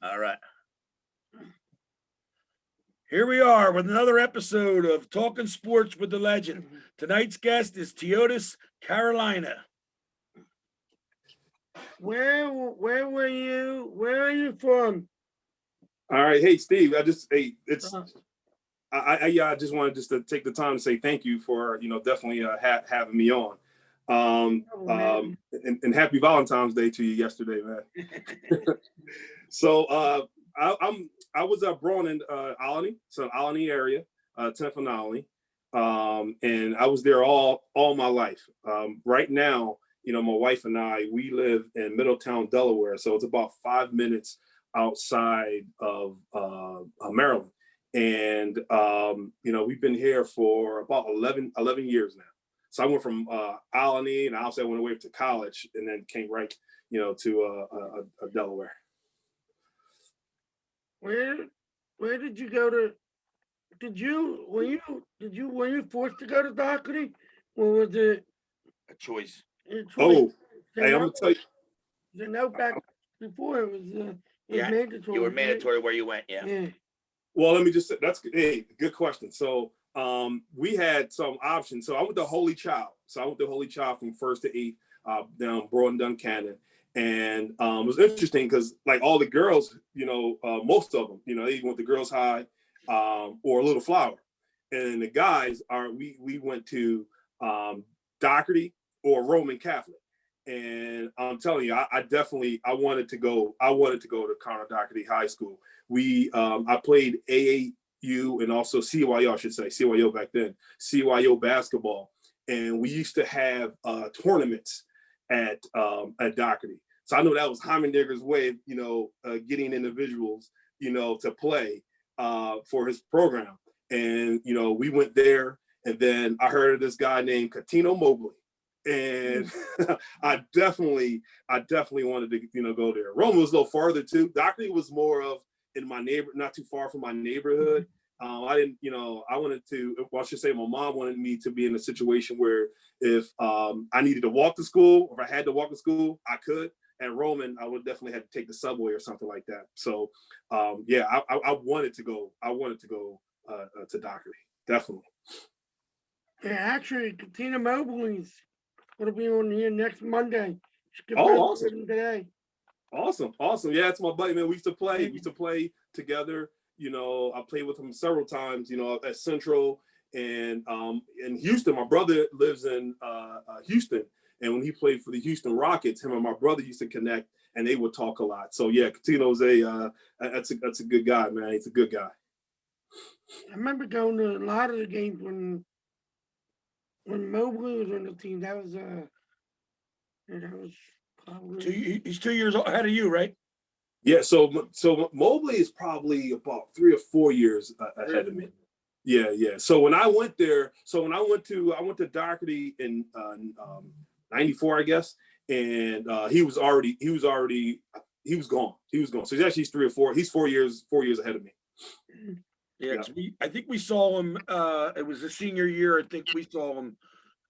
All right. Here we are with another episode of Talking Sports with the Legend. Tonight's guest is Deotis Carolina. Where were you? Where are you from? All right, hey Steve. I just to take the time to say thank you for definitely having me on. And happy Valentine's Day to you yesterday, man. So I was born in Alany, so Alany area, 10th and Alany, and I was there all my life. Right now, my wife and I, we live in Middletown, Delaware, so it's about 5 minutes outside of Maryland, and we've been here for about 11 years now. So I went from Alany, and I also went away to college, and then came right to Delaware. Where did you go to? Were you forced to go to Doherty, or was it A choice? Oh, hey, I'm gonna tell you. The note back before it was mandatory. You were mandatory where you went, yeah. Well, let me just say good question. So we had some options. So I went to Holy Child. From 1st to 8th down Broad and Duncannon. And it was interesting because like all the girls, most of them, they went to Girls High or Little Flower. And the guys we went to Doherty or Roman Catholic. And I'm telling you, I wanted to go to Conor Doherty High School. I played AAU and also CYO, I should say, CYO back then, CYO basketball. And we used to have tournaments at Doherty. So I know that was Heimendicker's way of, getting individuals, to play for his program. And, we went there, and then I heard of this guy named Catino Mobley. And I definitely wanted to, go there. Rome was a little farther too. Doherty was more of in my not too far from my neighborhood. I didn't, I wanted to, well, I should say my mom wanted me to be in a situation where if I needed to walk to school, or if I had to walk to school, I could. And Roman, I would definitely have to take the subway or something like that. So, I wanted to go. To Doherty, definitely. Yeah, actually, Katina Mobley's gonna be on here next Monday. Oh, awesome! Today. Awesome. Yeah, it's my buddy, man. We used to play together. I played with him several times. At Central and in Houston. My brother lives in Houston. And when he played for the Houston Rockets, him and my brother used to connect, and they would talk a lot. So yeah, Catino's that's a good guy, man. He's a good guy. I remember going to a lot of the games when Mobley was on the team. That was probably he's 2 years ahead of you, right? Yeah. So Mobley is probably about 3 or 4 years ahead of me. Yeah. So when I went there, I went to Doherty in '94, I guess, and he was gone. So he's 3 or 4. He's 4 years ahead of me. Yeah, I think we saw him. It was his senior year. I think we saw him,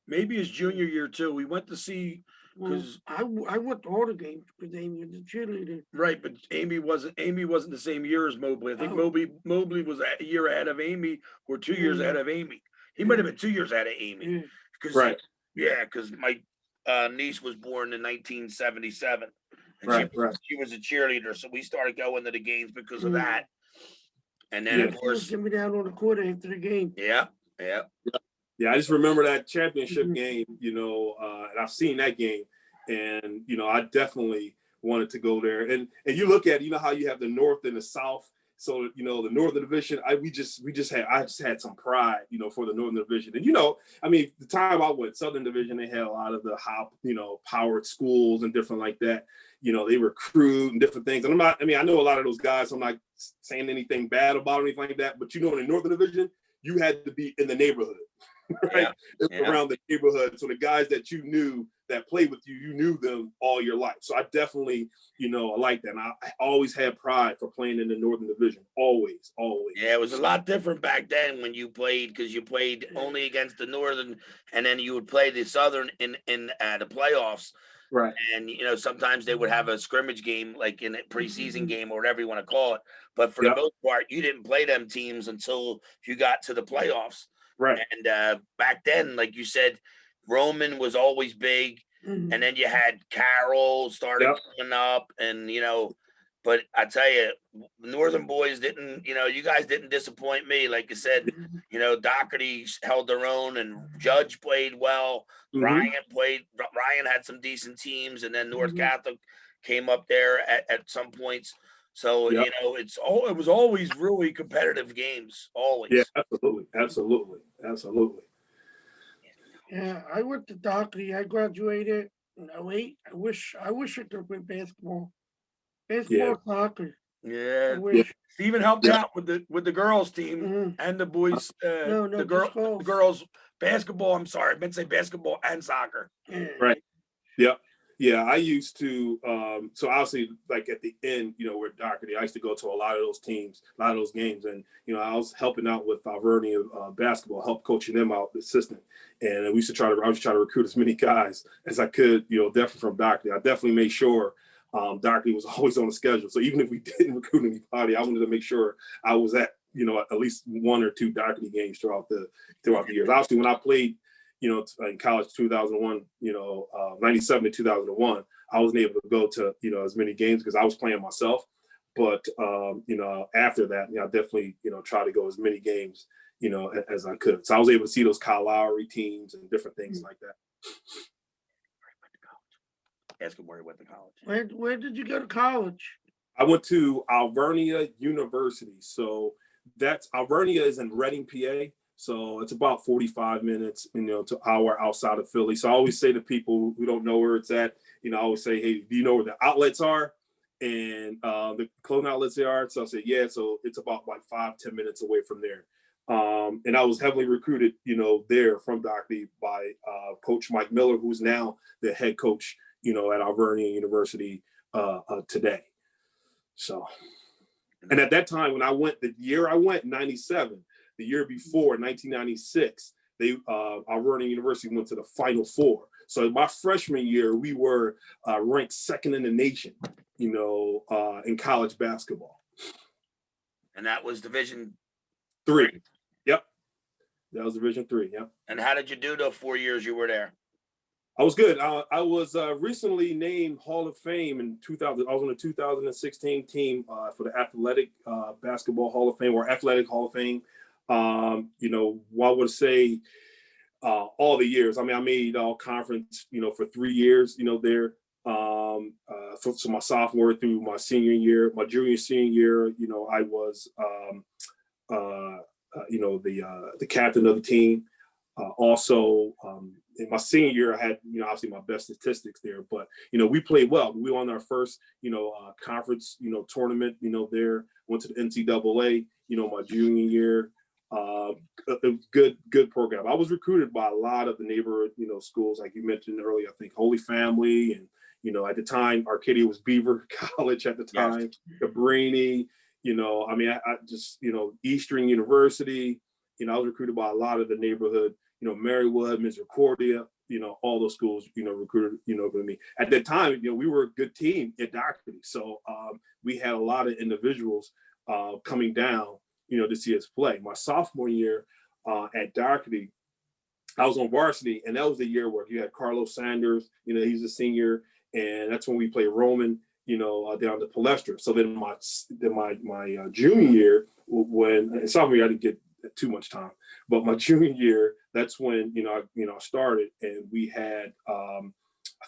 maybe his junior year too. We went to see because I went to all the games because Amy was the cheerleader. Right, but Amy wasn't the same year as Mobley. I think Mobley was a year ahead of Amy or 2 years ahead of Amy. He might have been 2 years ahead of Amy. Right. Yeah, because my niece was born in 1977. And she was a cheerleader, so we started going to the games because of that. And then, of course, get me down on the court after the game. Yeah. I just remember that championship game, and I've seen that game, and I definitely wanted to go there. And you look at, how you have the North and the South. So the Northern Division, I just had some pride, for the Northern Division. And the time I went Southern Division, they had a lot of the powered schools and different like that. They recruit and different things. And I know a lot of those guys. So I'm not saying anything bad about them, anything like that. But in the Northern Division, you had to be in the neighborhood, right? Yeah. Around the neighborhood. So the guys that you knew that played with you, you knew them all your life. So I definitely, I like that. And I always had pride for playing in the Northern Division. Always. Yeah, it was a lot different back then when you played, because you played only against the Northern, and then you would play the Southern in the playoffs. Right. And sometimes they would have a scrimmage game, like in a preseason game or whatever you want to call it. But for the most part, you didn't play them teams until you got to the playoffs. Right. And back then, like you said, Roman was always big, and then you had Carroll started coming up, and but I tell you, Northern boys didn't. You guys didn't disappoint me. Like you said, Doherty held their own, and Judge played well. Ryan had some decent teams, and then North Catholic came up there at some points. So it was always really competitive games, always. Yeah, absolutely. Yeah, I went to Doherty. I graduated in '08. I wish I could have played basketball. Soccer. Yeah. I wish. Steven helped out with the girls team and the boys. The girls basketball. I'm sorry, I meant to say basketball and soccer. Right. Yeah. Yeah, I used to. So obviously, like at the end, where Doherty, I used to go to a lot of those teams, a lot of those games, and I was helping out with Alvernia basketball, help coaching them out, the assistant, and I used to try to recruit as many guys as I could, definitely from Doherty. I definitely made sure Doherty was always on the schedule. So even if we didn't recruit anybody, I wanted to make sure I was at at least one or two Doherty games throughout the years. Obviously, when I played, in college, 2001, 97 to 2001, I wasn't able to go to, as many games because I was playing myself. But, after that, I definitely, try to go as many games, as I could. So I was able to see those Kyle Lowry teams and different things like that. Ask him where he went to college. Where did you go to college? I went to Alvernia University. So Alvernia is in Reading, PA. So it's about 45 minutes, to an hour outside of Philly. So I always say to people who don't know where it's at, I always say, hey, do you know where the outlets are? And the clothing outlets they are. So I said, yeah. So it's about like 5-10 minutes away from there. And I was heavily recruited, there from Doherty by Coach Mike Miller, who's now the head coach, at Alvernia University today. So, and at that time when I went, the year I went, 97, the year before, 1996, Alvernia University went to the Final Four. So my freshman year, we were ranked second in the nation, in college basketball. And that was Division 3. Yep. That was Division 3. Yep. And how did you do the 4 years you were there? I was good. I was recently named Hall of Fame in 2000. I was on the 2016 team for the Athletic Basketball Hall of Fame, or Athletic Hall of Fame. I would say all the years. I mean, I made all conference, for 3 years, there. So my sophomore through my senior year, my junior, senior year, I was, the captain of the team. Also, in my senior year, I had, obviously my best statistics there, but, we played well. We won our first, conference, tournament, there, went to the NCAA, my junior year. A good program. I was recruited by a lot of the neighborhood, schools, like you mentioned earlier. I think Holy Family, and at the time Arcadia was Beaver College at the time. Cabrini, I just Eastern University. I was recruited by a lot of the neighborhood, Marywood, Misericordia, all those schools, recruited, with me. At that time, we were a good team at Doherty, so we had a lot of individuals coming down, to see us play. My sophomore year at Doherty, I was on varsity, and that was the year where you had Carlos Sanders, he's a senior, and that's when we played Roman, down to Palestra. So then my junior year, when sophomore year I didn't get too much time, but my junior year, that's when I started, and we had I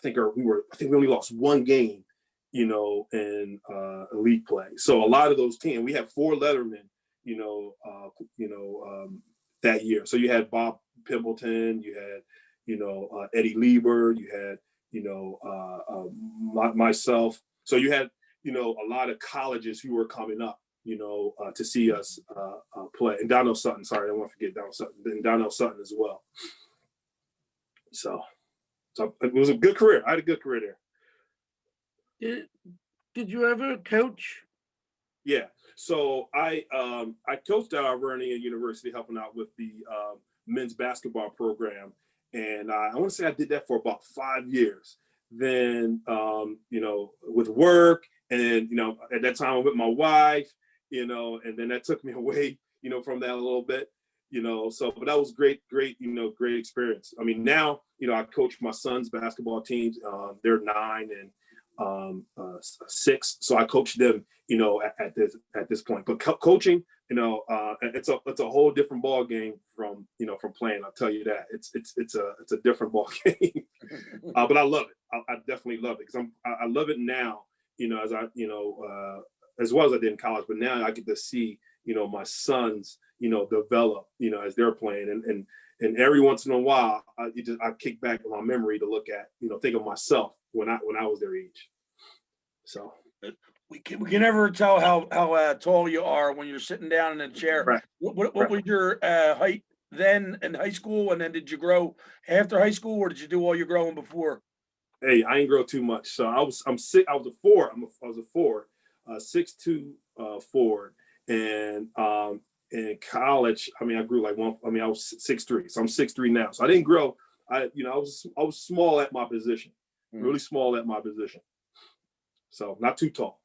think we only lost one game, in league play. So a lot of those teams, we had 4 lettermen, that year. So you had Bob Pimpleton, you had, Eddie Lieber, you had, myself. So you had, a lot of colleges who were coming up, to see us play. And Donnell Sutton, sorry, I don't want to forget Donnell Sutton, and Donnell Sutton as well. So it was a good career. I had a good career there. Did you ever coach? Yeah. So I coached at Alvernia University, helping out with the men's basketball program. And I want to say I did that for about 5 years. then with work, and at that time I'm with my wife, and then that took me away, from that a little bit, so, but that was great, great experience. I mean, now, I coach my son's basketball teams. They're 9 and 6. So I coach them, at this point, but coaching, it's a whole different ball game from playing. I'll tell you that it's a different ball game, but I love it. I definitely love it, because I love it now, as I, as well as I did in college, but now I get to see, my sons, develop, as they're playing, and every once in a while, I kick back in my memory to look at, think of myself when I was their age. So we can never tell how tall you are when you're sitting down in a chair. Right. What was your height then in high school, and then did you grow after high school, or did you do all your growing before? Hey, I ain't grow too much, so I'm sick. I was a 4. I was a 4, 6'2", forward, and in college, I mean, I grew like one. I mean, I was 6'3", so I'm 6'3" now. So I didn't grow. I was small at my position, really small at my position. So not too tall,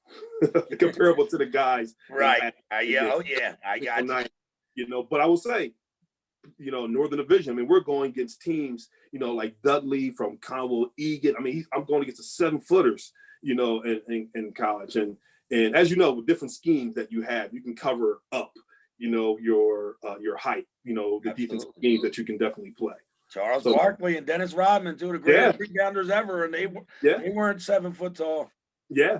comparable to the guys. Right. Yeah. Oh yeah. I got you. But I will say, Northern Division, I mean, we're going against teams, like Dudley from Conwell, Egan. I mean, I'm going against the 7-footers, in college. And as you know, with different schemes that you have, you can cover up, your height, the defensive schemes that you can definitely play. Charles Barkley and Dennis Rodman, 2 of the greatest rebounders ever, and they weren't 7 foot tall. Yeah.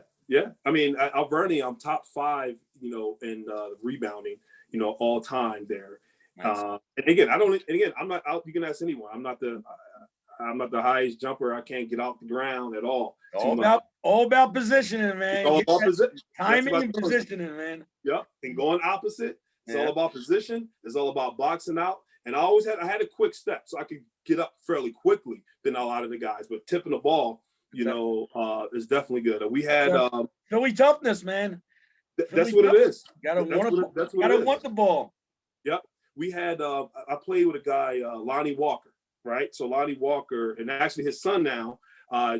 I mean, Alverny, I'm top 5, in rebounding, all time there. Nice. And again, I'm not out. You can ask anyone. I'm not the highest jumper. I can't get off the ground at all. All about positioning, man. All about position. Timing and positioning, man. Yep. And going opposite. It's all about position. It's all about boxing out. And I had a quick step, so I could get up fairly quickly than a lot of the guys. But tipping the ball, is definitely good. We had Philly toughness, man. That's what it is. Gotta want the ball. Yep. We had I played with a guy, Lonnie Walker, right? So Lonnie Walker, and actually his son now,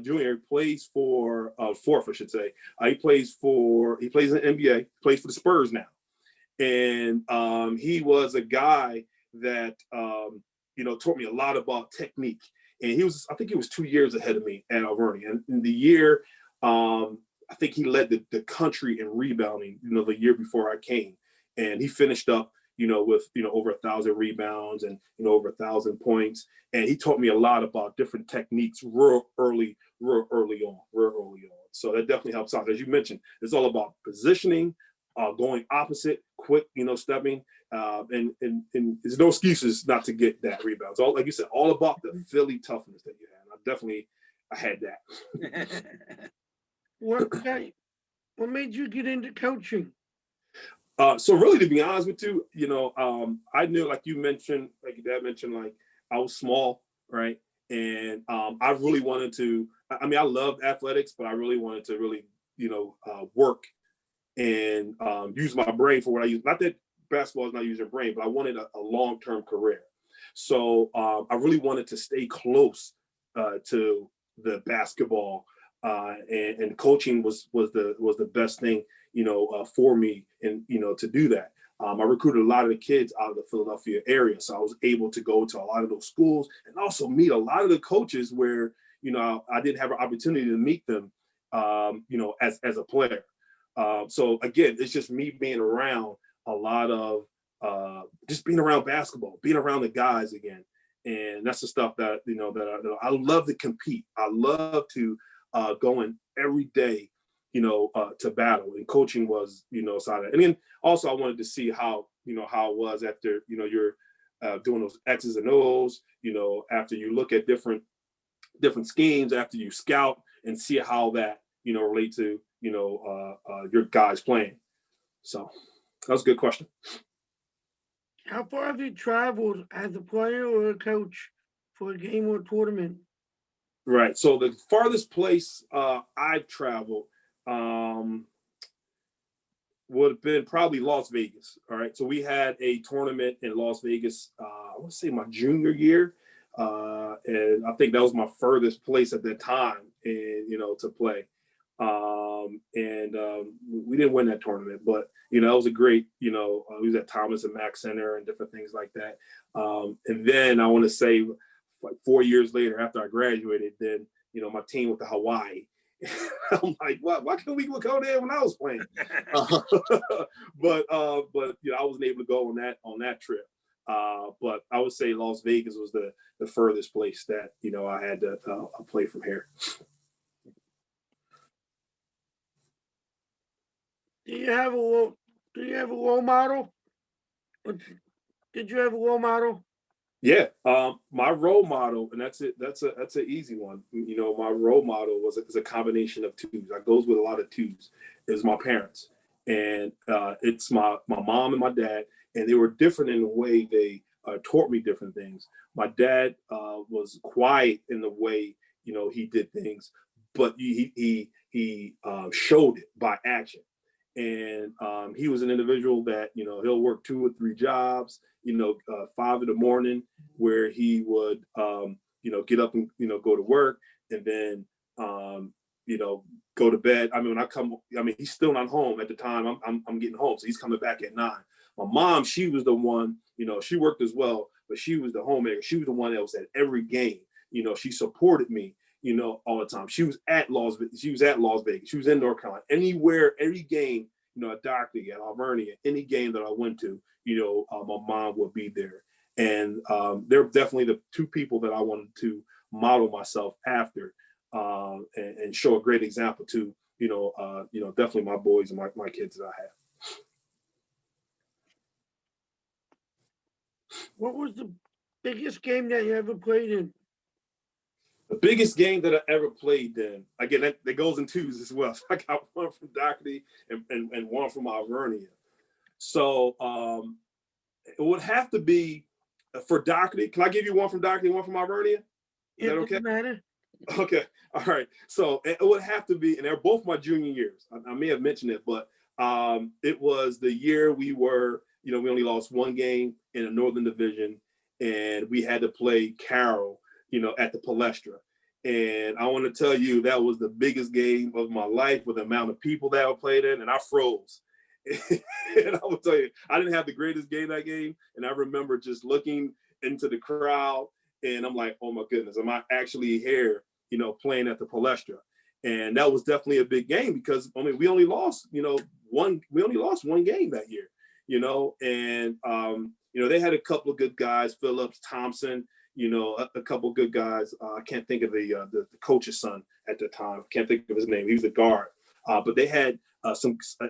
Junior, plays for Fourth, I should say. He plays in the NBA, plays for the Spurs now. And he was a guy that taught me a lot about technique. And I think he was 2 years ahead of me at Alverny. And in the year, I think he led the country in rebounding, the year before I came. And he finished up, with, over 1,000 rebounds and, over 1,000 points. And he taught me a lot about different techniques real early on. So that definitely helps out. As you mentioned, it's all about positioning, going opposite, quick, stepping, and there's no excuses not to get that rebound. It's all, like you said, all about the Philly toughness that you had. I had that. What made you get into coaching? So really, to be honest with you, I knew, like you mentioned, like your dad mentioned, like I was small, right? And I really wanted to, I mean, I loved athletics, but I really wanted to really, work and use my brain for what I use. Not that basketball is not using your brain, but I wanted a long-term career. So I really wanted to stay close to the basketball, and coaching was the best thing, for me, and to do that. I recruited a lot of the kids out of the Philadelphia area, so I was able to go to a lot of those schools and also meet a lot of the coaches where I didn't have an opportunity to meet them, as a player. So again, it's just me being around a lot of just being around basketball, being around the guys again, and that's the stuff that that I love to compete. I love to go in every day, to battle, and coaching was side of it. And then also I wanted to see how how it was after you're doing those X's and O's, after you look at different schemes, after you scout and see how that relate to your guys playing. So that was a good question. How far have you traveled as a player or a coach for a game or tournament? Right. So the farthest place I've traveled would have been probably Las Vegas. All right. So we had a tournament in Las Vegas, I want to say my junior year. And I think that was my furthest place at that time and to play. We didn't win that tournament, but it was a great, we was at Thomas and Mack Center and different things like that. And then I want to say, like 4 years later, after I graduated, then my team went to Hawaii. I'm like, what? Why couldn't we go there when I was playing? But I wasn't able to go on that trip. But I would say Las Vegas was the furthest place that I had to play from here. Do you have a role model? Did you have a role model? Yeah, my role model, and that's it. That's an easy one. My role model is a combination of twos. That goes with a lot of twos. Is my parents, and it's my mom and my dad, and they were different in the way they taught me different things. My dad was quiet in the way he did things, but he showed it by action. And he was an individual that he'll work 2 or 3 jobs, 5 in the morning, where he would get up and go to work, and then go to bed. I mean, he's still not home at the time I'm getting home, so he's coming back at 9. My mom, she was the one, she worked as well, but she was the homemaker. She was the one that was at every game. She supported me, all the time. She was at Las Vegas. She was in North Carolina. Anywhere, every game, at Dockley, at Alvernia, any game that I went to, my mom would be there. And they're definitely the 2 people that I wanted to model myself after, and show a great example to, definitely my boys and my kids that I have. What was the biggest game that you ever played in? The biggest game that I ever played in, again, that goes in twos as well. So I got one from Doherty and one from Alvernia. So it would have to be for Doherty. Can I give you one from Doherty and one from Alvernia? Is that okay? Doesn't matter. Okay. All right. So it would have to be, and they're both my junior years. I may have mentioned it, but it was the year we were, we only lost 1 game in a Northern Division, and we had to play Carroll, at the Palestra. And I want to tell you, that was the biggest game of my life with the amount of people that I played in, and I froze. And I will tell you, I didn't have the greatest game that game. And I remember just looking into the crowd, and I'm like, oh my goodness, am I actually here, playing at the Palestra? And that was definitely a big game because, we only lost, one game that year, and, they had a couple of good guys, Phillips, Thompson, a couple of good guys. I can't think of the coach's son at the time. I can't think of his name. He was a guard. But they had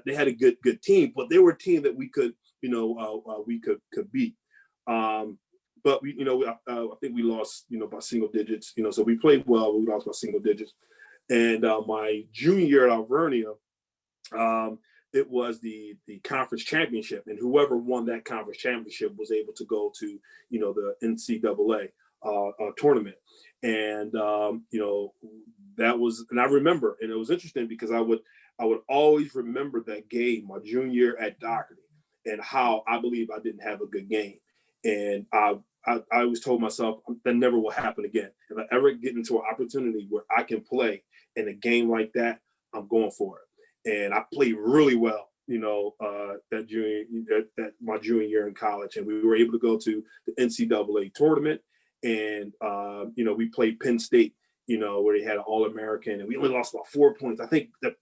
they had a good team, but they were a team that we could, could beat. But I think we lost, by single digits, so we played well, but we lost by single digits. And my junior year at Alvernia, it was the conference championship, and whoever won that conference championship was able to go to, the NCAA tournament. And, that was, and I remember, and it was interesting because I would always remember that game, my junior year at Doherty, and how I believe I didn't have a good game. And I always told myself that never will happen again. If I ever get into an opportunity where I can play in a game like that, I'm going for it. And I played really well, that my junior year in college. And we were able to go to the NCAA tournament. And, we played Penn State, where they had an All-American, and we only lost about 4 points. I think their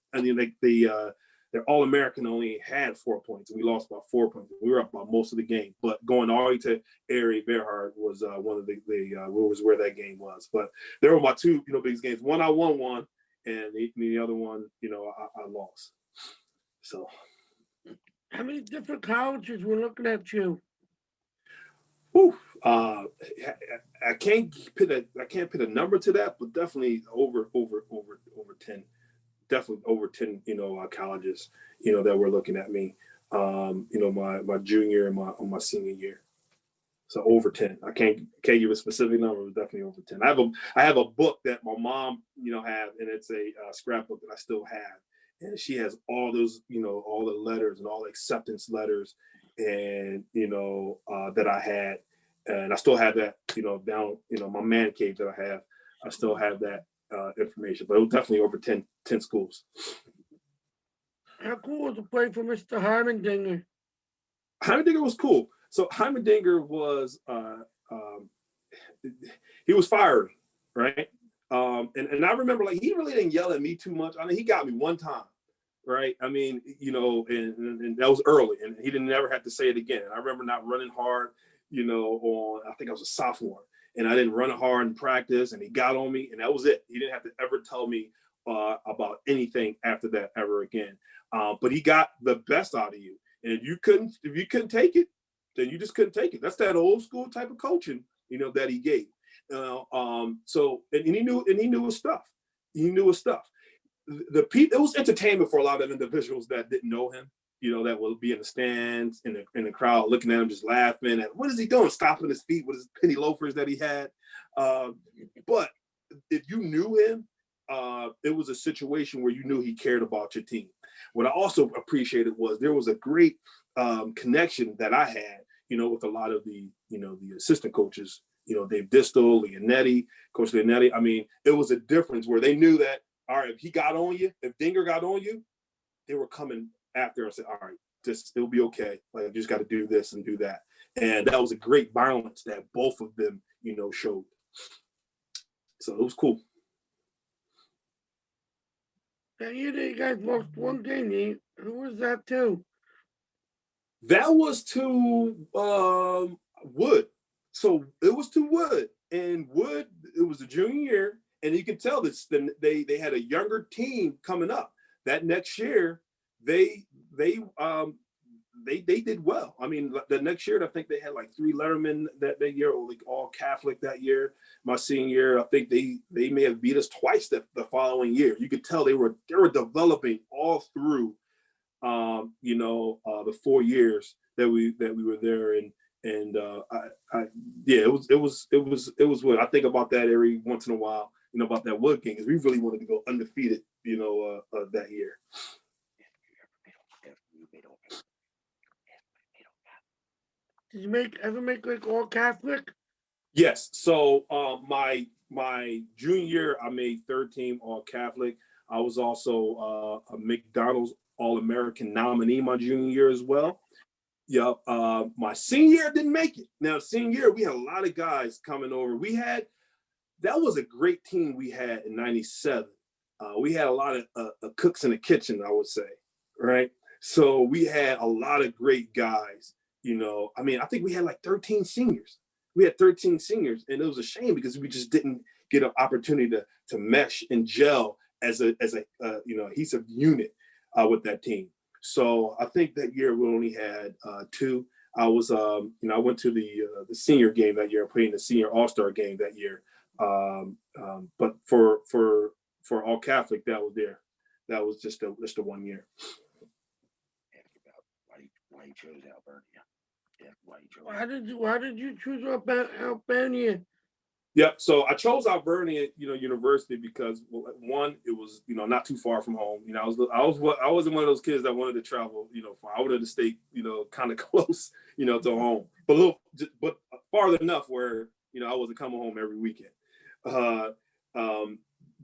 All-American only had 4 points, and we lost about 4 points. We were up about most of the game, but going all the way to Erie Bearhard was one of was where that game was. But there were my 2, biggest games. One I won, and the other one, I lost. So, how many different colleges were looking at you? I can't put a number to that, but definitely over 10, definitely over 10, colleges, that were looking at me, my junior and my senior year. So over 10. I can't give a specific number, but definitely over 10. I have a book that my mom, have, and it's a scrapbook that I still have. And she has all those, all the letters and all the acceptance letters, and, that I had. And I still have that, down, my man cave that I have. I still have that, information, but it was definitely over 10 schools. How cool was to play for Mr. Heimendinger? Heimendinger was cool. So Heimendinger was he was fiery, right? And I remember, like, he really didn't yell at me too much. I mean, he got me one time, right? I mean, you know, and that was early, and he didn't never have to say it again. I remember not running hard, you know, I think I was a sophomore, and I didn't run hard in practice, and he got on me, and that was it. He didn't have to ever tell me about anything after that ever again. But he got the best out of you, and if you couldn't take it, then you just couldn't take it. That's that old school type of coaching, you know, that he gave. So he knew his stuff. He knew his stuff. It was entertainment for a lot of individuals that didn't know him, you know, that would be in the stands, in the crowd, looking at him, just laughing at, what is he doing? Stopping his feet with his penny loafers that he had. But if you knew him, it was a situation where you knew he cared about your team. What I also appreciated was there was a great connection that I had, you know, with a lot of the assistant coaches, you know, Dave Distel, Coach Leonetti. I mean, it was a difference where they knew that, all right, if he got on you, if Dinger got on you, they were coming after and said, all right, it'll be okay. Like, you just got to do this and do that. And that was a great balance that both of them, you know, showed. So it was cool. That year you guys lost one game. Who was that to? That was to Wood. So it was to Wood. And Wood, it was a junior year. And you can tell this, they had a younger team coming up. That next year, they did well. I mean, the next year, I think they had like 3 lettermen that year, or like all Catholic that year. My senior year, I think they may have beat us twice the following year. You could tell they were developing all through, the 4 years that we were there. And it was what I think about that every once in a while. You know, about that Wood game, because we really wanted to go undefeated, you know, that year. Did you ever make like all Catholic? Yes. So my junior year, I made third team all Catholic. I was also a McDonald's All-American nominee my junior year as well. Yep. My senior year didn't make it. Now, senior year, we had a lot of guys coming over. That was a great team we had in '97. We had a lot of cooks in the kitchen, I would say, right? So we had a lot of great guys, you know. I mean, I think we had like 13 seniors. We had 13 seniors, and it was a shame because we just didn't get an opportunity to mesh and gel as a adhesive unit with that team. So I think that year we only had 2. I was, I went to the senior game that year, playing the senior all-star game that year. But for all Catholic, that was just a 1 year. Why you chose Albernia? Yeah, Why did you choose Albania? Yeah, so I chose Albernia, University because, well, one, it was, not too far from home. I wasn't one of those kids that wanted to travel, far. I wanted to stay, kind of close, to home, but farther enough where, I wasn't coming home every weekend.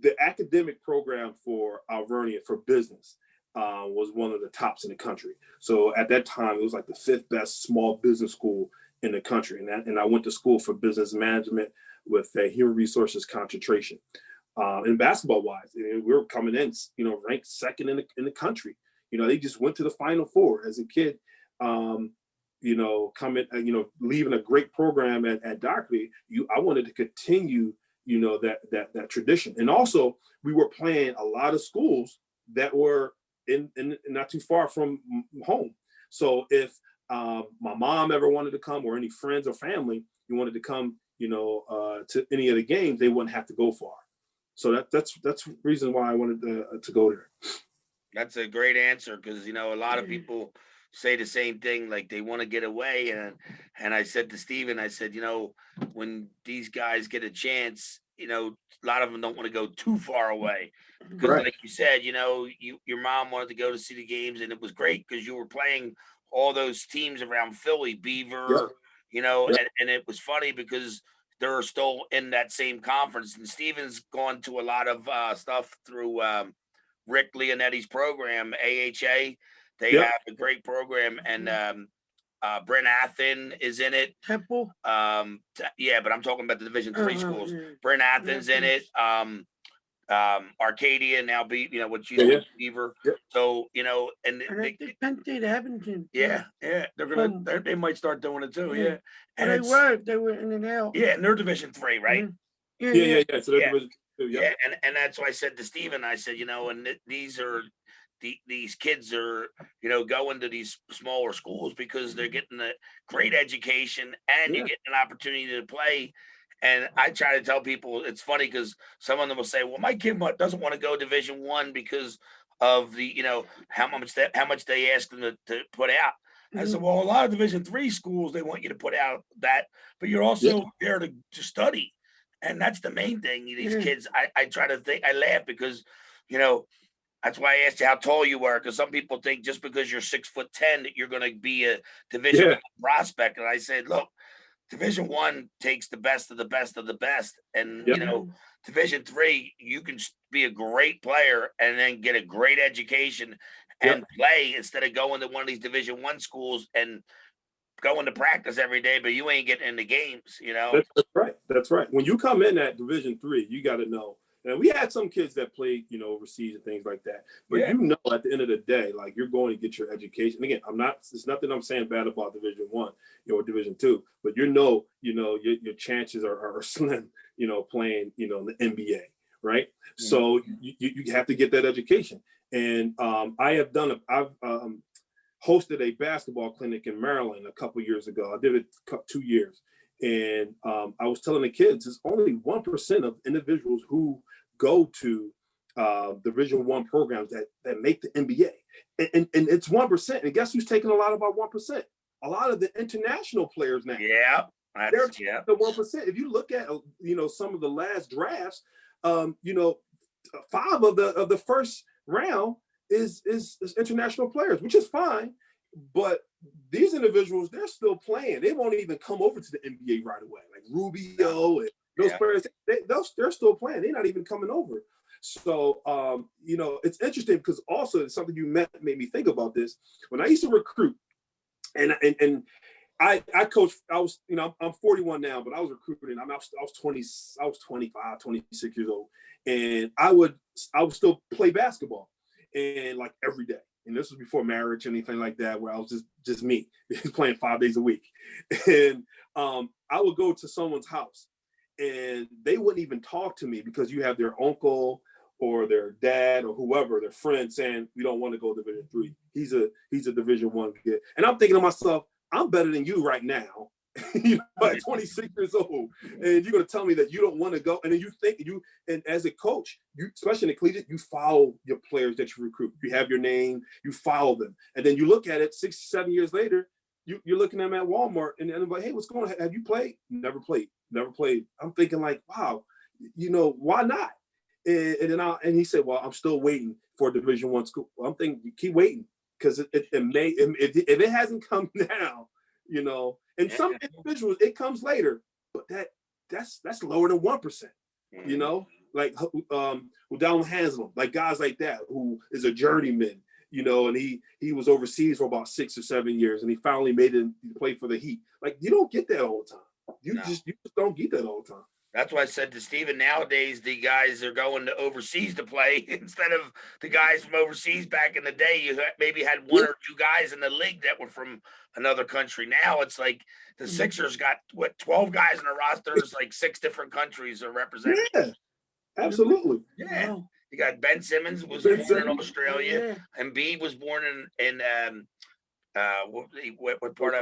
The academic program for Alvernia for business was one of the tops in the country. So at that time, it was like the 5th best small business school in the country. And I went to school for business management with a human resources concentration. And basketball wise, we were coming in, ranked 2nd in the country. They just went to the Final Four as a kid. Leaving a great program at Dockley, I wanted to continue, that tradition. And also, we were playing a lot of schools that were in not too far from home. So if my mom ever wanted to come, or any friends or family you wanted to come, to any of the games, they wouldn't have to go far. So that's the reason why I wanted to go there. That's a great answer, because a lot of people say the same thing, like they want to get away. And I said to Steven, I said, when these guys get a chance, a lot of them don't want to go too far away, because Right. Like you said, your mom wanted to go to see the games, and it was great because you were playing all those teams around Philly, Beaver, Yep. and it was funny because they're still in that same conference. And Steven's gone to a lot of stuff through Rick Leonetti's program, AHA. They Yep. have a great program, and Brent Athen is in it. Temple. Yeah, but I'm talking about the Division III schools. Yeah. Brent Athen's in it. Arcadia now beat, what you Yeah. Beaver. Yep. So, and I think Penn State Abington. yeah, they're gonna they might start doing it too. Yeah. And they were in and out. Yeah, and they're Division III, right? Yeah. So they're Yeah. Division II, Yeah, and that's why I said to Steven, I said, and these kids are, going to these smaller schools because they're getting a great education and you're getting an opportunity to play. And I try to tell people, it's funny because some of them will say, well, my kid doesn't want to go Division I because of the, how much they ask them to put out. I said, well, a lot of Division III schools, they want you to put out that, but you're also there to study. And that's the main thing. These kids, I try to think, I laugh because, that's why I asked you how tall you were, because some people think just because you're 6'10" that you're going to be a Division I prospect. And I said, look, Division I takes the best of the best of the best, and Division III, you can be a great player and then get a great education and play instead of going to one of these Division I schools and going to practice every day, but you ain't getting into games. That's right. When you come in at Division III, you got to know. And we had some kids that played, overseas and things like that. But at the end of the day, like, you're going to get your education. Again, it's nothing I'm saying bad about Division I, or Division II, but your chances are slim, playing, in the NBA, right? Mm-hmm. So you have to get that education. And I've hosted a basketball clinic in Maryland a couple years ago. I did it 2 years. And I was telling the kids, it's only 1% of individuals who go to Division I programs that make the NBA. And it's 1%. And guess who's taking a lot of our 1%? A lot of the international players now. Yeah. They're the 1%. If you look at, some of the last drafts, 5 of the first round is international players, which is fine. But these individuals, they're still playing. They won't even come over to the NBA right away. Like Rubio and those players, they're still playing. They're not even coming over. So, it's interesting because also it's something you made me think about this. When I used to recruit, and I coached, I'm 41 now, but I was recruiting. I was 25, 26 years old. And I would still play basketball, and like every day. And this was before marriage, anything like that, where I was just me, playing 5 days a week. And I would go to someone's house, and they wouldn't even talk to me because you have their uncle or their dad or whoever, their friend, saying, we don't want to go to Division III. He's a Division I kid. And I'm thinking to myself, I'm better than you right now. At 26 years old, and you're going to tell me that you don't want to go. And then and as a coach, especially in the collegiate, you follow your players that you recruit. You have your name, you follow them. And then you look at it 6, 7 years later, you're looking at them at Walmart, and they're like, hey, what's going on? Have you played? Never played. I'm thinking like, wow, why not? And he said, well, I'm still waiting for a Division I school. Well, I'm thinking, keep waiting, because if it hasn't come now, and some individuals, it comes later, but that's lower than 1%, like Udall Hansel, like guys like that, who is a journeyman, and he was overseas for about 6 or 7 years, and he finally made it play for the Heat. Like, you don't get that all the time. You just don't get that all the time. That's why I said to Steven, nowadays the guys are going to overseas to play instead of the guys from overseas. Back in the day, you maybe had 1 or 2 guys in the league that were from another country. Now it's like the Sixers got 12 guys in a roster. It's like 6 different countries are represented. Yeah, absolutely. Yeah. Wow. You got Ben Simmons was born in Australia, and Embiid was born in what part of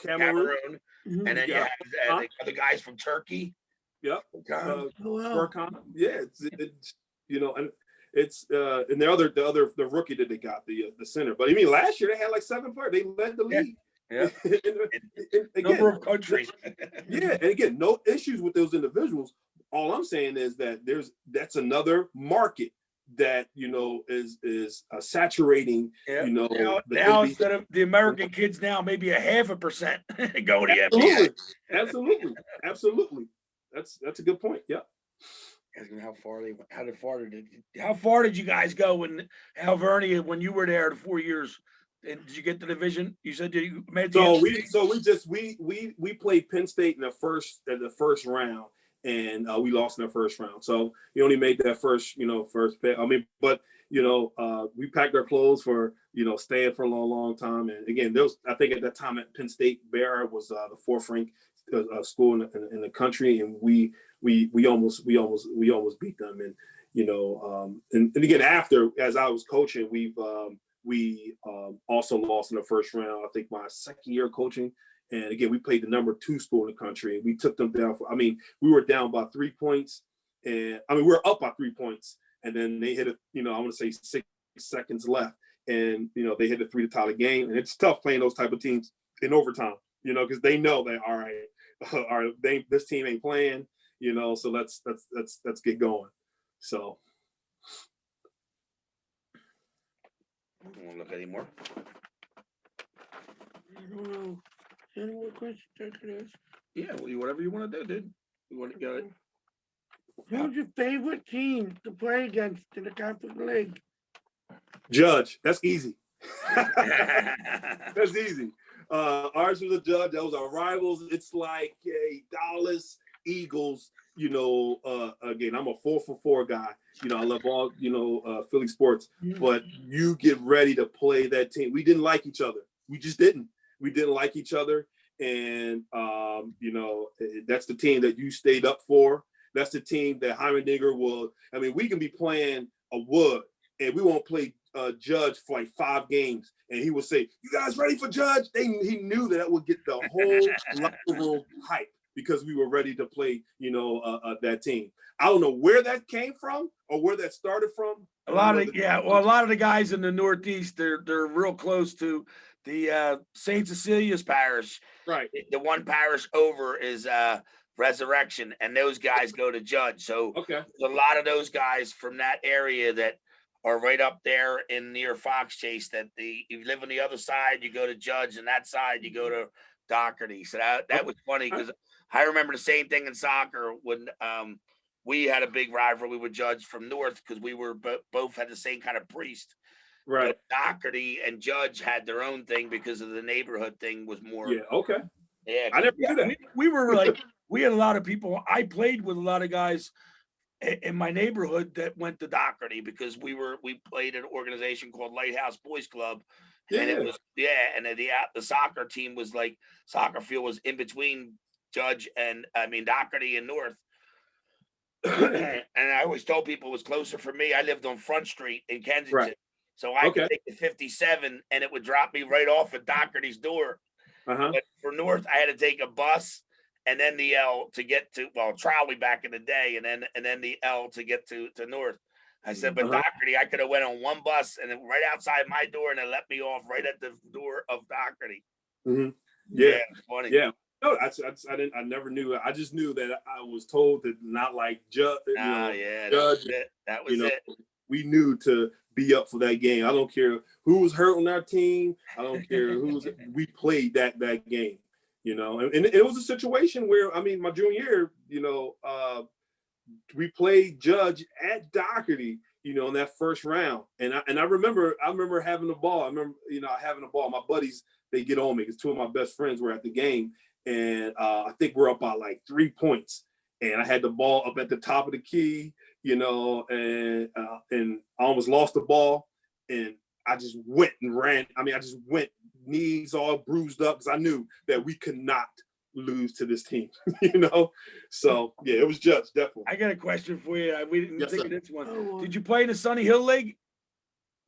Cameroon. And then you have the other guys from Turkey. Yep. Wow. Yeah, it's and it's and the rookie that they got, the center. But I mean, last year they had like 7 players. They led the league. Yeah. and again, number of countries. And again, no issues with those individuals. All I'm saying is that that's another market that is saturating. Now instead of the American kids, now maybe a 0.5% go to the NBA. Absolutely. That's a good point. Yeah. Asking how far did you guys go when Alvernia when you were there the 4 years? And did you get the division? You said you made the we played Penn State in the first round, and we lost in the first round. So we only made that first pick. I mean, but we packed our clothes for staying for a long time. And again, I think at that time at Penn State, Bear was the fourth ranked school in the country, and we almost beat them. And and again, after, as I was coaching, we also lost in the first round. I think my second year of coaching, and again, we played the number 2 school in the country, and we took them down. We were down by 3 points, and we were up by 3 points, and then they hit I want to say 6 seconds left, and they hit a 3 to tie the game, and it's tough playing those type of teams in overtime, because they know that all right, this team ain't playing, so let's get going. So. I don't want to look anymore. I don't know. Any more questions I could ask? Yeah, whatever you want to do, dude. You want to get it? Who's your favorite team to play against in the Catholic League? Judge. That's easy. That's easy. Ours was a Judge. That was our rivals. It's like Dallas Eagles. Again, I'm a 4-for-4 guy. I love all Philly sports, but you get ready to play that team. We didn't like each other. We just didn't. We didn't like each other, and that's the team that you stayed up for. That's the team that Heimerdinger will. We can be playing a Wood, and we won't play Judge for like 5 games, and he will say, "You guys ready for Judge?" He knew that would get the whole locker room hype, because we were ready to play, that team. I don't know where that came from or where that started from. A lot of the guys in the Northeast, they're real close to the St. Cecilia's parish. Right. The one parish over is Resurrection, and those guys go to Judge. So okay, a lot of those guys from that area that are right up there in near Fox Chase. That if you live on the other side, you go to Judge, and that side you go to Doherty. So that was funny, because I remember the same thing in soccer when we had a big rivalry with Judge from North, because we were both had the same kind of priest. Right. But Doherty and Judge had their own thing because of the neighborhood thing was more. Yeah. Okay. Yeah. I never knew that. We were like, we had a lot of people. I played with a lot of guys in my neighborhood that went to Doherty, because we played an organization called Lighthouse Boys Club. Yeah. And it was, and the soccer team was like, soccer field was in between Judge and Doherty and North. And I always told people it was closer for me. I lived on Front Street in Kensington. Right. So I could take the 57 and it would drop me right off at Doherty's door. But for North, I had to take a bus and then the L to get to, trolley back in the day, and then the L to get to North. I said, but Doherty, I could have went on one bus and then right outside my door, and it let me off right at the door of Doherty. Mm-hmm. Yeah. It's funny. Yeah. No, I didn't. I never knew. I just knew that I was told to not like Judge. Judge. That was it. We knew to be up for that game. I don't care who was hurt on our team. I don't care who's. We played that game. And it was a situation where my junior year, we played Judge at Doherty, in that first round, and I remember having the ball. I remember having the ball. My buddies, they get on me because 2 of my best friends were at the game. And I think we're up by like 3 points. And I had the ball up at the top of the key, and I almost lost the ball. And I just went and ran. I just went, knees all bruised up, because I knew that we could not lose to this team, So, yeah, it was Judge, definitely. I got a question for you. We didn't think of this one. Oh, did you play in the Sunny Hill League?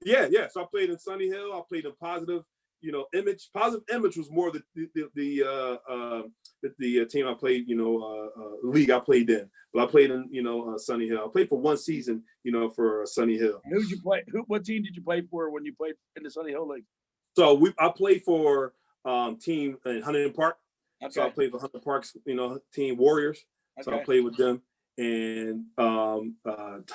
Yeah. So I played in Sunny Hill. I played in Positive Image. Positive Image was more the team I played, league I played in. But I played in, Sunny Hill. I played for 1 season, for Sunny Hill. Who did you play? What team did you play for when you played in the Sunny Hill League? So I played for team in Huntington Park. Okay. So I played for Huntington Park's, team Warriors. So I played with them. And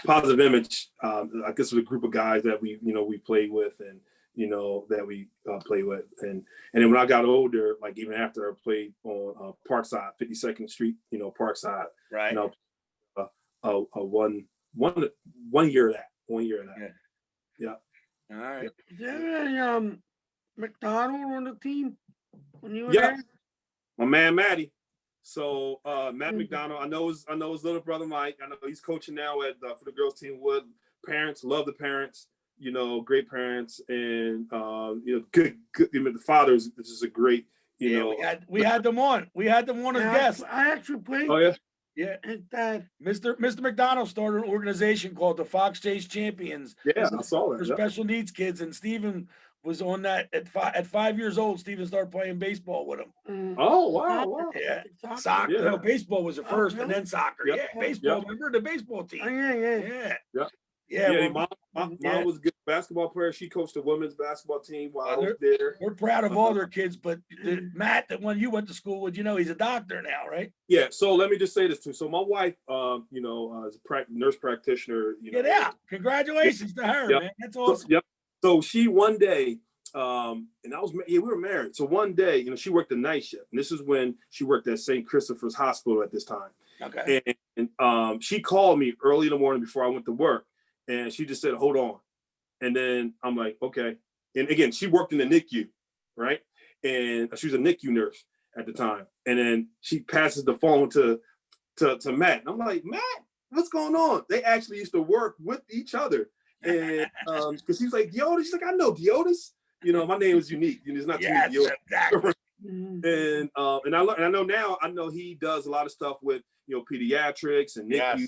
Positive Image, I guess was a group of guys that we played with, and that we played with. And then when I got older, like even after I played on Parkside, 52nd Street, Parkside, Right. One year of that. Yeah. All right. Is there a McDonald on the team when you were Yeah. there? My man Matty. So Matt McDonald, I know his little brother Mike. I know he's coaching now at for the girls team. Wood parents love the parents, great parents, and good. The fathers. This is a great, we had them on. We had them on as guests. I actually played. Oh yeah. Yeah, His dad. Mr. McDonald started an organization called the Fox Chase Champions. Yeah, I saw that. For special needs kids, and Stephen was on that at 5 years old. Stephen started playing baseball with him. Oh wow. Yeah, soccer. Yeah. No, baseball was the first, and then soccer. Yep. Yeah, baseball. Yep. Remember the baseball team? Oh, yeah. Yeah. Mom was a good basketball player. She coached the women's basketball team while I was there. We're proud of all their kids, but Matt, the one you went to school with, he's a doctor now, right? Yeah. So let me just say this too. So my wife, is a nurse practitioner. Get out! Congratulations to her, man. That's awesome. Yep. So she one day, and we were married. So one day, she worked the night shift, and this is when she worked at St. Christopher's Hospital at this time. Okay. And she called me early in the morning before I went to work, and she just said, "Hold on." And then I'm like, "Okay." And again, she worked in the NICU, right? And she was a NICU nurse at the time. And then she passes the phone to Matt. And I'm like, "Matt, what's going on?" They actually used to work with each other. And because he's like, "Deotis," she's like, "I know Deotis." My name is unique. It's not too many Deotis. Exactly. And I know he does a lot of stuff with pediatrics and NICU,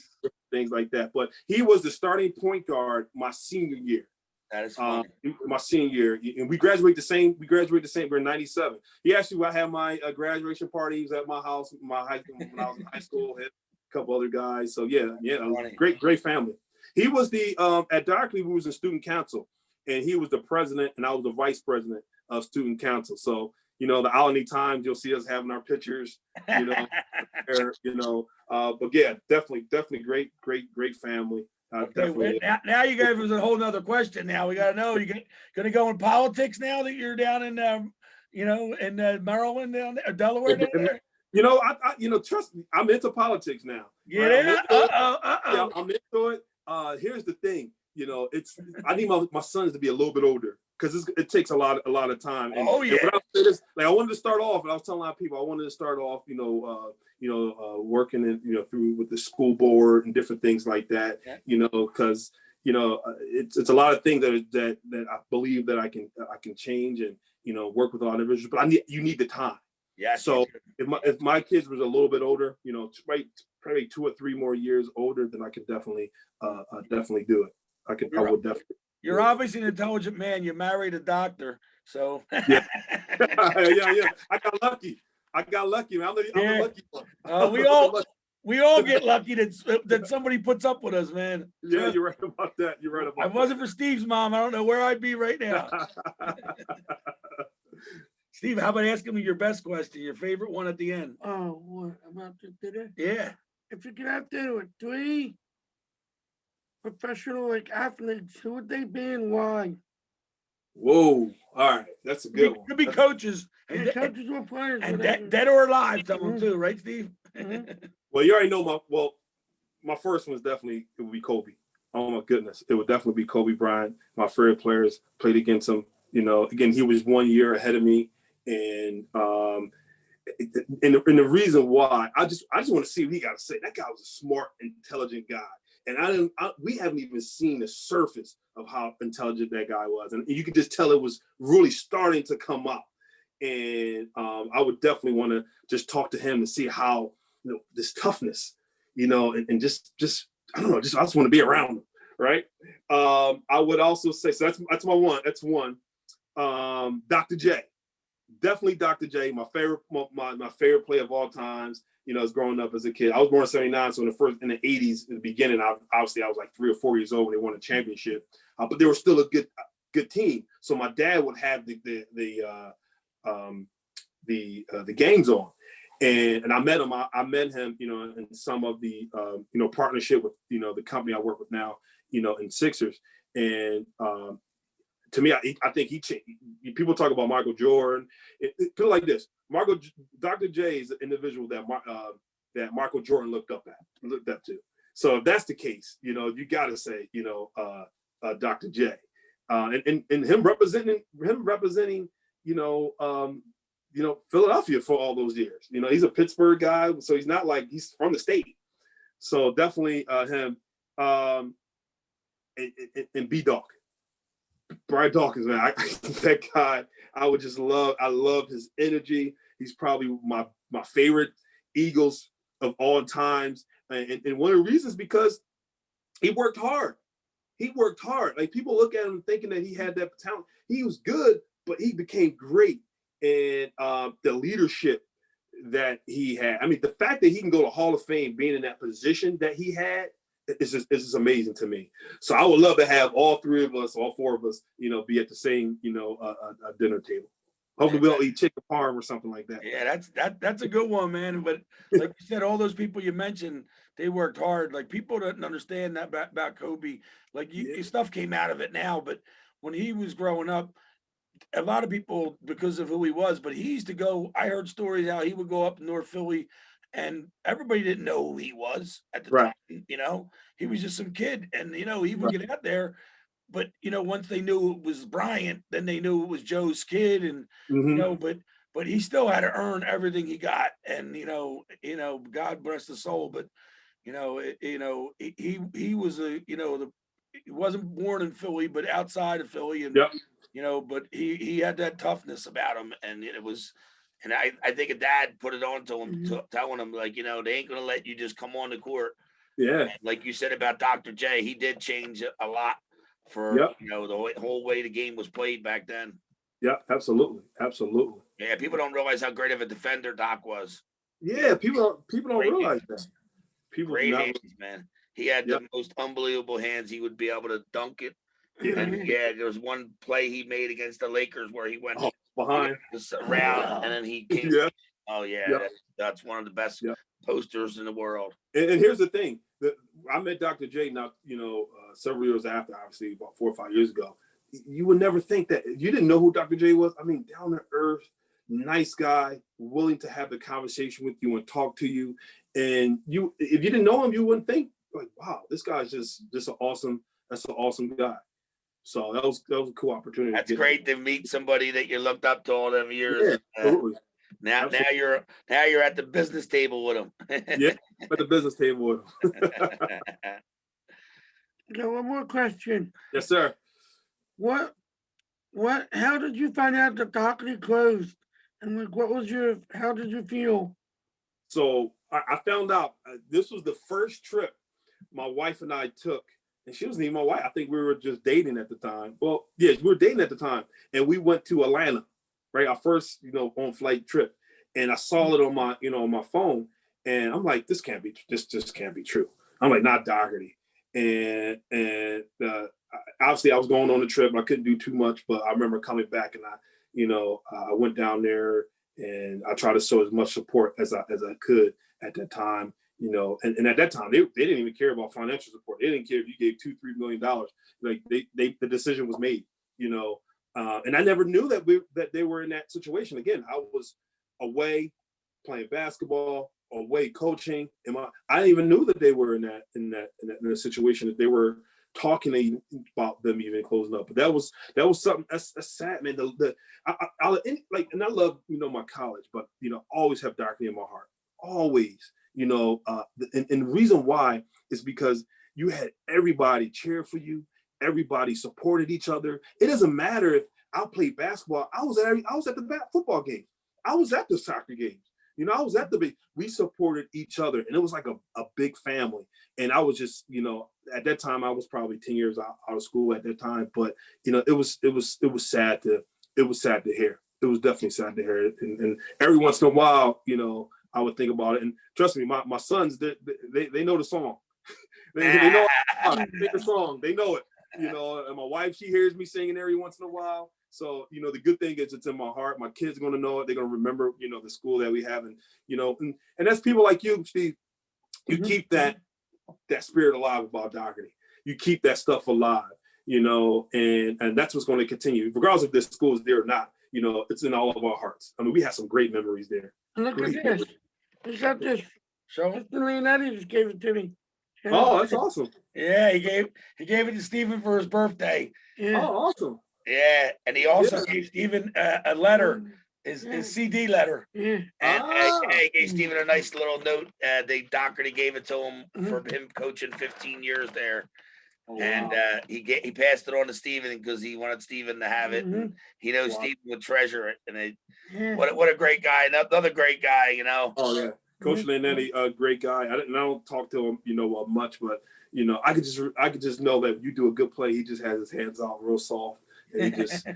things like that. But he was the starting point guard my senior year. That is funny. My senior year, and we graduated the same. We're in '97. I had my graduation parties at my house, my high school when I was in high school. Had a couple other guys. So yeah, great family. He was the at Darkley. We was in student council, and he was the president, and I was the vice president of student council. So the Alany Times, you'll see us having our pictures. But yeah, definitely great family. Definitely. Now you gave us a whole nother question. Now we got to know, you gonna go in politics now that you're down in in Maryland down there, Delaware down there? Trust me, I'm into politics now. Yeah. Right? Yeah, I'm into it. Here's the thing. I need my sons to be a little bit older because it takes a lot of time. And, oh yeah. And I say this, I wanted to start off, and I was telling a lot of people I wanted to start off, working in, through with the school board and different things like that. Yeah. Because it's a lot of things that I believe that I can change and work with a lot of individuals, but you need the time. Yeah. So if my kids was a little bit older, probably 2 or 3 more years older, then I could definitely do it. I would definitely. You're obviously an intelligent man. You married a doctor, so yeah. Yeah. I got lucky. Man. I'm the lucky one. We all get lucky that somebody puts up with us, man. Yeah, you're right about that. If it wasn't for Steve's mom, I don't know where I'd be right now. Steve, how about asking me your best question, your favorite one at the end? Oh, what about today? Yeah. If you could have dinner with 3 professional athletes, who would they be and why? Whoa! All right, that's a good one. Could be coaches and coaches or players, and dead or alive. Tell them too, right, Steve? Well, you already know my first one's definitely it would be Kobe. Oh my goodness, it would definitely be Kobe Bryant. My favorite players played against him. Again, he was 1 year ahead of me, and the reason why I just want to see what he got to say. That guy was a smart, intelligent guy. And we haven't even seen the surface of how intelligent that guy was. And you could just tell it was really starting to come up. And I would definitely want to just talk to him and see how, this toughness, and just, I don't know, I just want to be around him. Right. I would also say, so that's my one. That's one. Dr. J. Definitely Dr. J, my favorite player of all times. As growing up as a kid. I was born in '79, so in the 80s, in the beginning, obviously I was like 3 or 4 years old when they won a championship. But they were still a good team. So my dad would have the games on, and I met him. I met him, in some of the partnership with the company I work with now, in Sixers, and to me, I think he changed. People talk about Michael Jordan. Put it like this: Dr. J is an individual that Michael Jordan looked up to. So if that's the case, you got to say, Dr. J, and him representing, Philadelphia for all those years. He's a Pittsburgh guy, so he's not like he's from the state. So definitely him, and B Dawkins. Bryant Dawkins, man, that guy, I love his energy. He's probably my favorite Eagles of all times. And one of the reasons because he worked hard. Like people look at him thinking that he had that talent. He was good, but he became great. And the leadership that he had. I mean, the fact that he can go to Hall of Fame being in that position that he had, it's just amazing to me. So I would love to have all four of us, be at the same, dinner table. Hopefully we'll eat chicken parm or something like that. Yeah, that's a good one, man. But like you said, all those people you mentioned, they worked hard. Like people didn't understand that about Kobe. Like stuff came out of it now, but when he was growing up, a lot of people, because of who he was, but he used to go, I heard stories how he would go up to North Philly and everybody didn't know who he was at the time. He was just some kid and, he would get out there, but, once they knew it was Bryant, then they knew it was Joe's kid and, but he still had to earn everything he got. And, God bless the soul, but, he was he wasn't born in Philly, but outside of Philly. And, but he had that toughness about him, and it was, and I think a dad put it on to him, telling him like, they ain't gonna let you just come on the court. Yeah, and like you said about Dr. J, he did change a lot for the whole way the game was played back then. Yeah, absolutely. Yeah, people don't realize how great of a defender Doc was. Yeah, people don't realize that. Great hands, man. He had the most unbelievable hands. He would be able to dunk it. And there was one play he made against the Lakers where he went behind around and then he came. Oh yeah, that's one of the best posters in the world. And here's the thing: I met Dr. J now, several years after, obviously about 4 or 5 years ago. You would never think that you didn't know who Dr. J was. I mean, down to earth, nice guy, willing to have the conversation with you and talk to you. And if you didn't know him, you wouldn't think like, wow, this guy's just an awesome guy. So that was a cool opportunity. That's great to meet somebody that you looked up to all them years. Yeah, absolutely. Now you're at the business table with him. Yeah, at the business table with him. Got one more question. Yes, sir. How did you find out the Dockety closed? And how did you feel? So I found out this was the first trip my wife and I took. And she wasn't even my wife. I think we were just dating at the time. Well, yes, we were dating at the time. And we went to Atlanta, right? Our first, on flight trip. And I saw it on my phone. And I'm like, this just can't be true. I'm like, not Doherty. And obviously I was going on the trip. I couldn't do too much, but I remember coming back and I went down there and I tried to show as much support as I could at that time. And at that time they didn't even care about financial support. They didn't care if you gave $2-3 million. Like the decision was made. And I never knew that they were in that situation. Again, I was away playing basketball, away coaching, and I didn't even knew that they were in a situation that they were talking about them even closing up. But that was something that's sad, man. I love my college, but always have Darkley in my heart, always. And the reason why is because you had everybody cheer for you, everybody supported each other. It doesn't matter if I played basketball. I was at the football game. I was at the soccer games. I was at we supported each other, and it was like a big family. And I was just, at that time I was probably 10 years out of school at that time. But it was sad to hear. It was definitely sad to hear it. And every once in a while, I would think about it. And trust me, my sons, they know the song. they know the song. They know it. And my wife, she hears me singing every once in a while. So, the good thing is it's in my heart. My kids are going to know it. They're going to remember, the school that we have. And, and that's people like you, Steve. You keep that spirit alive about Doherty. You keep that stuff alive. you know, and that's what's going to continue, regardless if this school is there or not. You know, it's in all of our hearts. I mean, we have some great memories there. And look Great at this. Look at this. So Mr. Leonetti just gave it to me. Oh, that's awesome. yeah, he gave it to Stephen for his birthday. Yeah. Oh, awesome. Yeah, and he also Yeah. gave Stephen a letter, Yeah. his CD letter. Yeah. And Ah. he gave Steven a nice little note. Doherty gave it to him for him coaching 15 years there. Oh, And wow. he passed it on to Steven because he wanted Steven to have it. And he knows Wow. Steven would treasure it. And Yeah. what a great guy. Another great guy, you know. Oh yeah, Coach Leonetti, a great guy. I don't talk to him, you know, much, but you know, I could just know that you do a good play. He just has his hands out real soft, and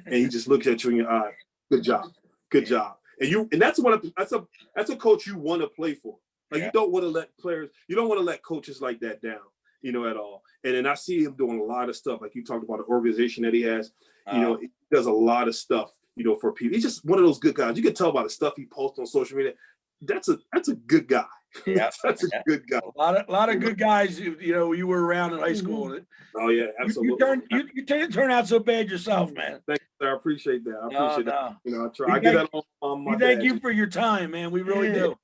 he just looks at you in your eye. Good job, good job. And that's a coach you want to play for. Like you don't want to let players, you don't want to let coaches like that down, you know, at all. And then I see him doing a lot of stuff, like you talked about the organization that he has. You know, he does a lot of stuff, you know, for people. He's just one of those good guys. You can tell by the stuff he posts on social media. That's a good guy. Yeah, That's a good guy. A lot of good guys. You know, you were around in high school. Oh yeah, absolutely. You turn out so bad yourself, man. Thank you, sir. I appreciate that. I appreciate that. You know, I try. We I get that on my We thank dad. you for your time, man. We really do.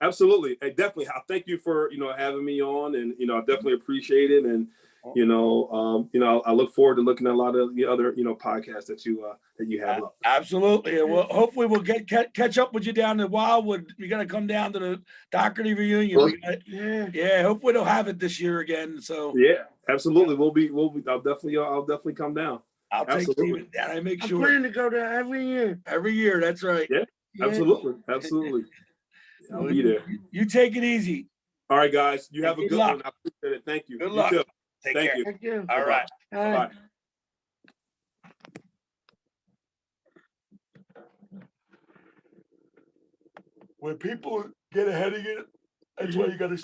Absolutely. Hey, definitely. I thank you for, you know, having me on, and, you know, I definitely appreciate it. And, you know, I look forward to looking at a lot of the other, you know, podcasts that you have up. Absolutely. And well, hopefully we'll catch up with you down in Wildwood. You're gonna come down to the Doherty reunion. Yeah. Hopefully they'll have it this year again. So yeah, absolutely. I'll definitely come down. I'll take Steven down. I make sure. I plan to go there every year. Every year. That's right. Yeah, absolutely. I'll be there. You take it easy. All right, guys. You have a good luck. one. I appreciate it. Thank you. Good luck. You too. Take Thank care. you. Thank you. All right. Bye. When people get ahead of you, that's why you got to